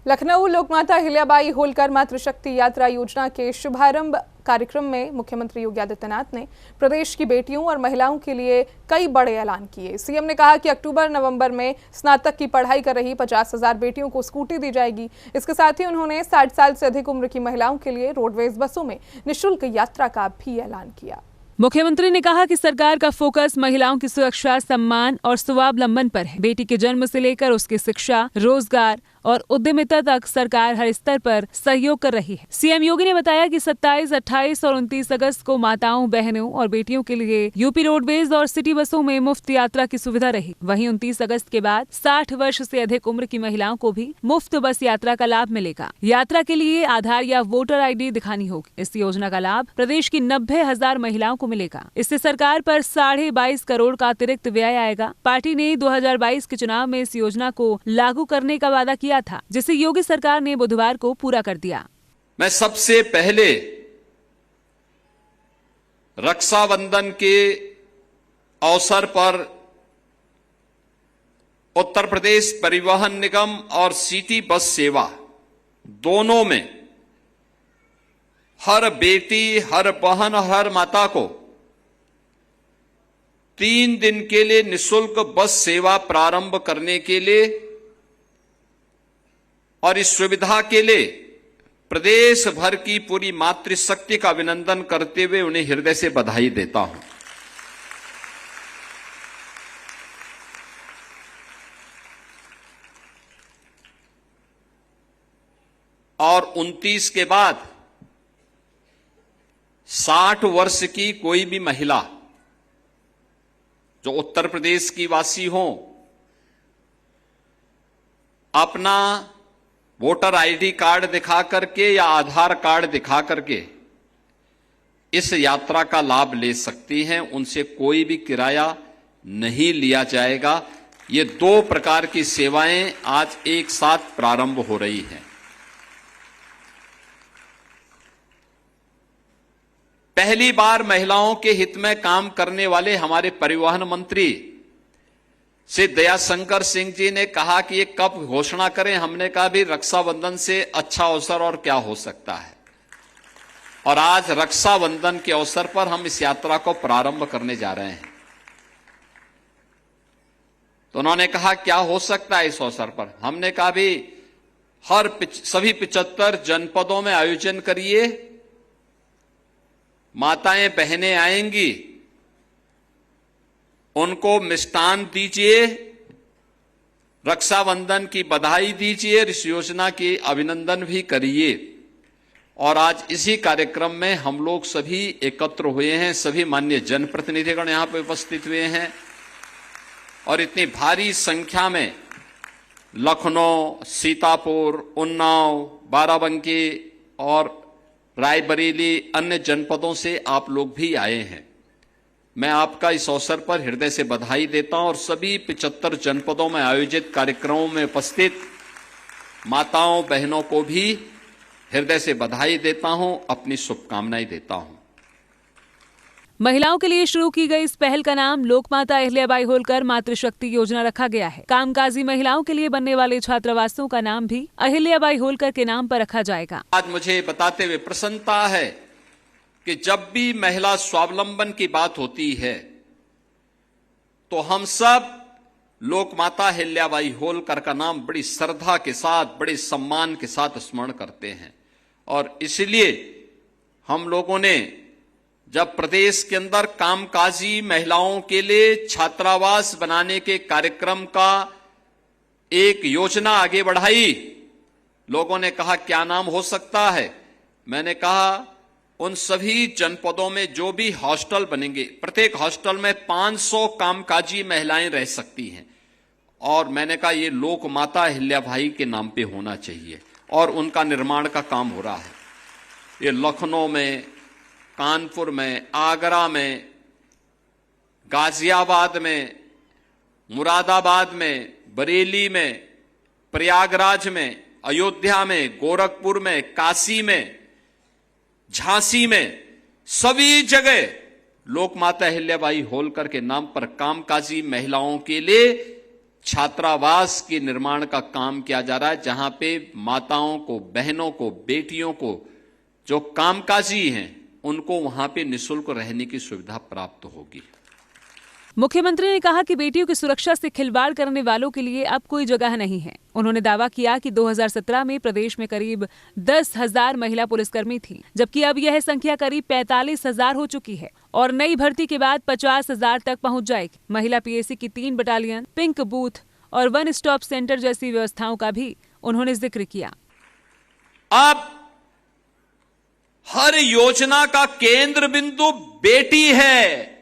लखनऊ लोकमाता अहिल्याबाई होलकर मातृशक्ति यात्रा योजना के शुभारंभ कार्यक्रम में मुख्यमंत्री योगी आदित्यनाथ ने प्रदेश की बेटियों और महिलाओं के लिए कई बड़े ऐलान किए। सीएम ने कहा कि अक्टूबर-नवंबर में स्नातक की पढ़ाई कर रही 50,000 बेटियों को स्कूटी दी जाएगी। इसके साथ ही उन्होंने 60 साल से अधिक उम्र की महिलाओं के लिए रोडवेज बसों में निःशुल्क यात्रा का भी ऐलान किया। मुख्यमंत्री ने कहा कि सरकार का फोकस महिलाओं की सुरक्षा, सम्मान और स्वावलंबन पर है। बेटी के जन्म से लेकर उसकी शिक्षा, रोजगार और उद्यमिता तक सरकार हर स्तर पर सहयोग कर रही है। सीएम योगी ने बताया कि 27, 28 और 29 अगस्त को माताओं, बहनों और बेटियों के लिए यूपी रोडवेज और सिटी बसों में मुफ्त यात्रा की सुविधा रही। वहीं 29 अगस्त के बाद 60 वर्ष से अधिक उम्र की महिलाओं को भी मुफ्त बस यात्रा का लाभ मिलेगा। यात्रा के लिए आधार या वोटर ID दिखानी होगी। इस योजना का लाभ प्रदेश की 90,000 महिलाओं को मिलेगा। इससे सरकार पर 22.5 करोड़ का अतिरिक्त व्यय आएगा। पार्टी ने 2022 के चुनाव में इस योजना को लागू करने का वादा किया था, जिसे योगी सरकार ने बुधवार को पूरा कर दिया। मैं सबसे पहले रक्षाबंधन के अवसर पर उत्तर प्रदेश परिवहन निगम और सिटी बस सेवा दोनों में हर बेटी, हर बहन, हर माता को 3 दिन के लिए निःशुल्क बस सेवा प्रारंभ करने के लिए और इस सुविधा के लिए प्रदेश भर की पूरी मातृशक्ति का अभिनंदन करते हुए उन्हें हृदय से बधाई देता हूं। और 29 के बाद 60 वर्ष की कोई भी महिला जो उत्तर प्रदेश की वासी हो अपना वोटर ID कार्ड दिखा करके या आधार कार्ड दिखा करके इस यात्रा का लाभ ले सकती हैं। उनसे कोई भी किराया नहीं लिया जाएगा। ये 2 प्रकार की सेवाएं आज एक साथ प्रारंभ हो रही हैं। पहली बार महिलाओं के हित में काम करने वाले हमारे परिवहन मंत्री श्री दयाशंकर सिंह जी ने कहा कि ये कब घोषणा करें। हमने कहा भी रक्षाबंधन से अच्छा अवसर और क्या हो सकता है। और आज रक्षाबंधन के अवसर पर हम इस यात्रा को प्रारंभ करने जा रहे हैं। तो उन्होंने कहा क्या हो सकता है इस अवसर पर। हमने कहा भी सभी 75 जनपदों में आयोजन करिए। माताएं बहनें आएंगी, उनको मिष्टान दीजिए, रक्षाबंधन की बधाई दीजिए, इस योजना की अभिनंदन भी करिए। और आज इसी कार्यक्रम में हम लोग सभी एकत्र हुए हैं। सभी माननीय जनप्रतिनिधिगण यहां पर उपस्थित हुए हैं और इतनी भारी संख्या में लखनऊ, सीतापुर, उन्नाव, बाराबंकी और रायबरेली अन्य जनपदों से आप लोग भी आए हैं। मैं आपका इस अवसर पर हृदय से बधाई देता हूं और सभी 75 जनपदों में आयोजित कार्यक्रमों में उपस्थित माताओं, बहनों को भी हृदय से बधाई देता हूं, अपनी शुभकामनाएं देता हूं। महिलाओं के लिए शुरू की गई इस पहल का नाम लोकमाता अहिल्याबाई होलकर मातृशक्ति योजना रखा गया है। कामकाजी महिलाओं के लिए बनने वाले छात्रावासों का नाम भी अहिल्याबाई होलकर के नाम पर रखा जाएगा। आज मुझे बताते हुए प्रसन्नता है कि जब भी महिला स्वावलंबन की बात होती है तो हम सब लोकमाता अहिल्याबाई होलकर का नाम बड़ी श्रद्धा के साथ, बड़े सम्मान के साथ स्मरण करते हैं। और इसलिए हम लोगों ने जब प्रदेश के अंदर कामकाजी महिलाओं के लिए छात्रावास बनाने के कार्यक्रम का एक योजना आगे बढ़ाई, लोगों ने कहा क्या नाम हो सकता है। मैंने कहा उन सभी जनपदों में जो भी हॉस्टल बनेंगे, प्रत्येक हॉस्टल में 500 कामकाजी महिलाएं रह सकती हैं। और मैंने कहा ये लोकमाता अहिल्याबाई के नाम पे होना चाहिए और उनका निर्माण का काम हो रहा है। ये लखनऊ में, कानपुर में, आगरा में, गाजियाबाद में, मुरादाबाद में, बरेली में, प्रयागराज में, अयोध्या में, गोरखपुर में, काशी में, झांसी में, सभी जगह लोकमाता अहिल्याबाई होलकर के नाम पर कामकाजी महिलाओं के लिए छात्रावास के निर्माण का काम किया जा रहा है, जहां पे माताओं को, बहनों को, बेटियों को, जो कामकाजी हैं, उनको वहां पे निःशुल्क रहने की सुविधा प्राप्त होगी। मुख्यमंत्री ने कहा कि बेटियों की सुरक्षा से खिलवाड़ करने वालों के लिए अब कोई जगह नहीं है। उन्होंने दावा किया कि 2017 में प्रदेश में करीब 10,000 महिला पुलिसकर्मी थी, जबकि अब यह संख्या करीब 45,000 हो चुकी है और नई भर्ती के बाद 50,000 तक पहुंच जाएगी। महिला पीएसी की 3 बटालियन, पिंक बूथ और वन स्टॉप सेंटर जैसी व्यवस्थाओं का भी उन्होंने जिक्र किया। अब हर योजना का केंद्र बिंदु बेटी है,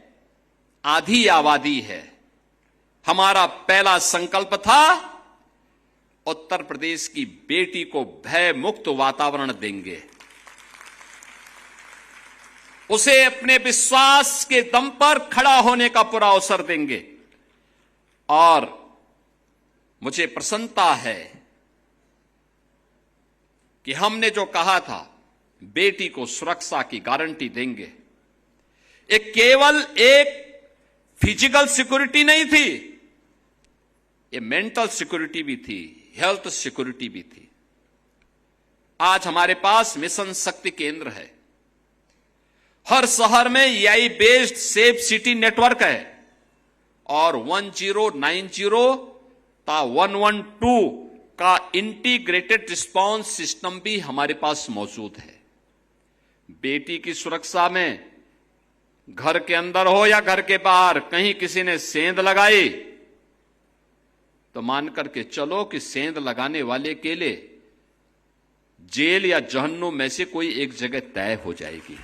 आधी आबादी है। हमारा पहला संकल्प था उत्तर प्रदेश की बेटी को भय मुक्त वातावरण देंगे, उसे अपने विश्वास के दम पर खड़ा होने का पूरा अवसर देंगे। और मुझे प्रसन्नता है कि हमने जो कहा था बेटी को सुरक्षा की गारंटी देंगे, ये केवल एक फिजिकल सिक्योरिटी नहीं थी, ये मेंटल सिक्योरिटी भी थी, हेल्थ सिक्योरिटी भी थी। आज हमारे पास मिशन शक्ति केंद्र है, हर शहर में AI based safe city network है और 1090 ता 112 का इंटीग्रेटेड रिस्पांस सिस्टम भी हमारे पास मौजूद है। बेटी की सुरक्षा में घर के अंदर हो या घर के बाहर कहीं किसी ने सेंध लगाई तो मान करके चलो कि सेंध लगाने वाले के लिए जेल या जहन्नुम में से कोई एक जगह तय हो जाएगी।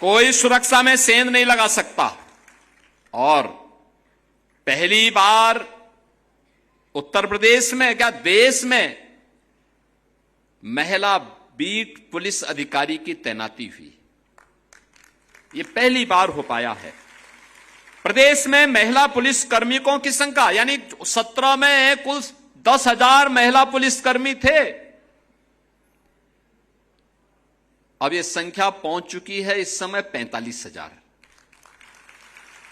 कोई सुरक्षा में सेंध नहीं लगा सकता। और पहली बार उत्तर प्रदेश में, क्या देश में, महिला बीट पुलिस अधिकारी की तैनाती हुई। यह पहली बार हो पाया है। प्रदेश में महिला पुलिस कर्मियों की संख्या, यानी 17 में कुल 10,000 महिला पुलिसकर्मी थे, अब यह संख्या पहुंच चुकी है इस समय 45,000।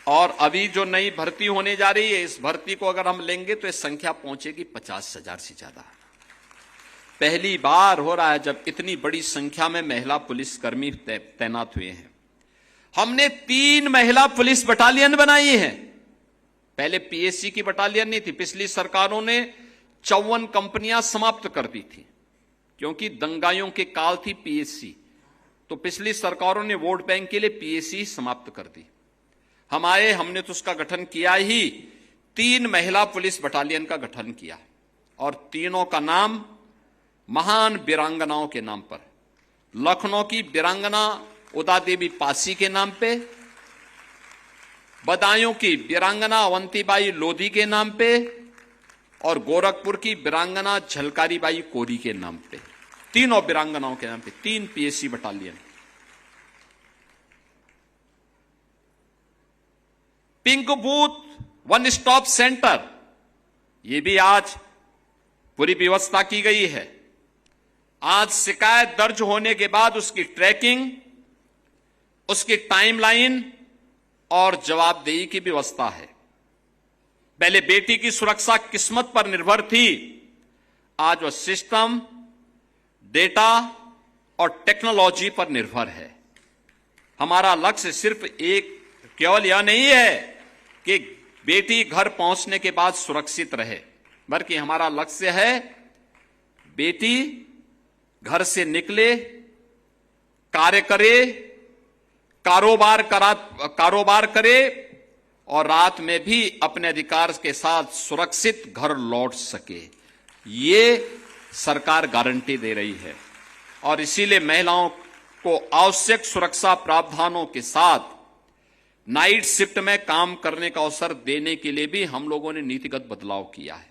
और अभी जो नई भर्ती होने जा रही है, इस भर्ती को अगर हम लेंगे तो यह संख्या पहुंचेगी 50,000 से ज्यादा। पहली बार हो रहा है जब इतनी बड़ी संख्या में महिला पुलिसकर्मी तैनात हुए हैं। हमने 3 महिला पुलिस बटालियन बनाई है। पहले पीएससी की बटालियन नहीं थी, पिछली सरकारों ने 54 कंपनियां समाप्त कर दी थी क्योंकि दंगाइयों के काल थी पीएससी, तो पिछली सरकारों ने वोट बैंक के लिए पीएससी समाप्त कर दी। हम आए, हमने तो उसका गठन किया ही, 3 महिला पुलिस बटालियन का गठन किया और तीनों का नाम महान वीरांगनाओं के नाम पर, लखनऊ की वीरांगना उदा देवी पासी के नाम पे, बदायूं की वीरांगना अवंतीबाई लोधी के नाम पे और गोरखपुर की वीरांगना झलकारीबाई कोरी के नाम पे, तीनों वीरांगनाओं के नाम पे 3 PSC battalion. Pink booth, one stop centre, ये भी आज पूरी व्यवस्था की गई है। आज शिकायत दर्ज होने के बाद उसकी ट्रैकिंग, उसकी टाइमलाइन और जवाबदेही की व्यवस्था है। पहले बेटी की सुरक्षा किस्मत पर निर्भर थी, आज वह सिस्टम, डेटा और टेक्नोलॉजी पर निर्भर है। हमारा लक्ष्य सिर्फ केवल यह नहीं है कि बेटी घर पहुंचने के बाद सुरक्षित रहे, बल्कि हमारा लक्ष्य है बेटी घर से निकले, कार्य करे, कारोबार करे और रात में भी अपने अधिकार के साथ सुरक्षित घर लौट सके। ये सरकार गारंटी दे रही है और इसीलिए महिलाओं को आवश्यक सुरक्षा प्रावधानों के साथ नाइट शिफ्ट में काम करने का अवसर देने के लिए भी हम लोगों ने नीतिगत बदलाव किया है।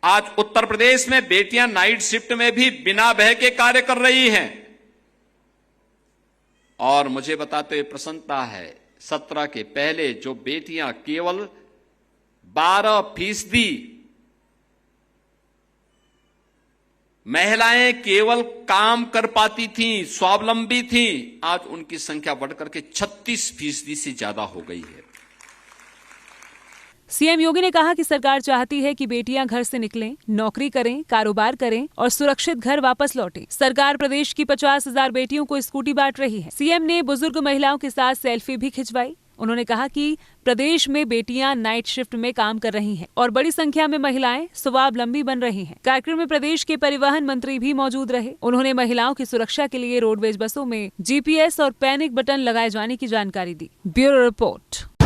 आज उत्तर प्रदेश में बेटियां नाइट शिफ्ट में भी बिना भय के कार्य कर रही हैं और मुझे बताते हुए प्रसन्नता है, 17 के पहले जो बेटियां केवल 12% महिलाएं केवल काम कर पाती थीं, स्वावलंबी थीं, आज उनकी संख्या बढ़कर के 36% से ज्यादा हो गई है। सीएम योगी ने कहा कि सरकार चाहती है कि बेटियां घर से निकलें, नौकरी करें, कारोबार करें और सुरक्षित घर वापस लौटें। सरकार प्रदेश की 50,000 बेटियों को स्कूटी बांट रही है। सीएम ने बुजुर्ग महिलाओं के साथ सेल्फी भी खिंचवाई। उन्होंने कहा कि प्रदेश में बेटियां नाइट शिफ्ट में काम कर रही हैं और बड़ी संख्या में महिलाएं स्वावलंबी बन रही हैं। कार्यक्रम में प्रदेश के परिवहन मंत्री भी मौजूद रहे। उन्होंने महिलाओं की सुरक्षा के लिए रोडवेज बसों में GPS और पैनिक बटन लगाए जाने की जानकारी दी। Bureau report.